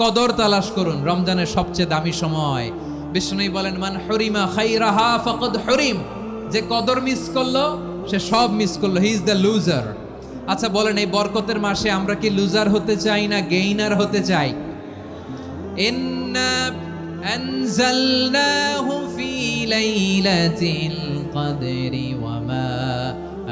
কদর তালাশ করুন, রমজানের সবচেয়ে দামি সময়। বিষ্ণু বলেন, মান হরিমা খাইরাহা ফাকাদ হরিম, যে কদর মিস করলো সে সব মিস করলো, হি ইজ দ্য লুজার। আচ্ছা বলেন, এই বরকতের মাসে আমরা কি লুজার হতে চাই না গেইনার হতে চাই? ইন্না আনজালনাহু ফি লাইলাতিল কদরি ওয়া মা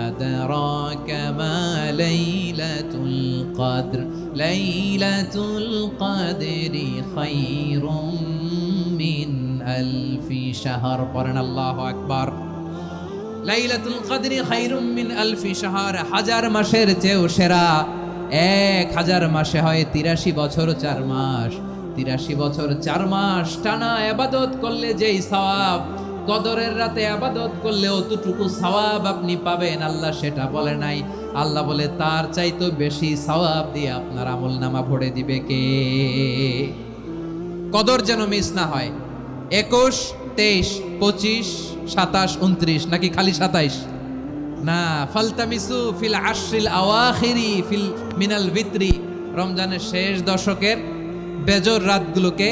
আদরাকা মা লাইলাতুল কদর লাইলাতুল কদরি খায়রুম মিন আলফি শাহর। পড়েন আল্লাহু আকবার। লাইলাতুল কদরি খায়রুম মিন আলফি শাহর, হাজার মাসের চেয়েও সেরা। 1000 মাসে হয় 83 বছর 4 মাস। 83 বছর 4 মাস টানা ইবাদত করলে যেই সওয়াব, কদরের রাতে ইবাদত করলে অতটুকু সওয়াব আপনি পাবেন, আল্লাহ সেটা বলে নাই। আল্লাহ বলে তার চাইতে বেশি সওয়াব দিয়ে আপনার আমলনামা ভরে দিবে কে? কদর যেন মিস না হয়। 21, 23, 25, 27, 29 নাকি খালি 27 না? ফালতামিসু ফিল আশরিল আওয়াখিরি ফিল মিনাল ভিতরি, রমজানের শেষ দশকের বেজর রাতগুলোকে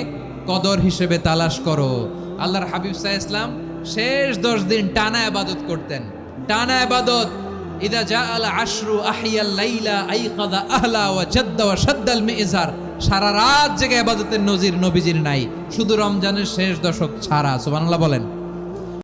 কদর হিসেবে তালাশ করো। আল্লাহর হাবিব সাল্লাল্লাহু আলাইহি ওয়াসাল্লাম শেষ 10 দিন টানা ইবাদত করতেন, টানা ইবাদত। ইদা জাআল আশরু আহিয়াল লাইলা আইকাযা আহলা ওয়া জাদ্দা ওয়া শাদ্দাল মিজার, সারা রাত জেগে ইবাদতের নজির নবীজির নাই, শুধু রমজানের শেষ দশক ছাড়া। সুবহানাল্লাহ বলেন।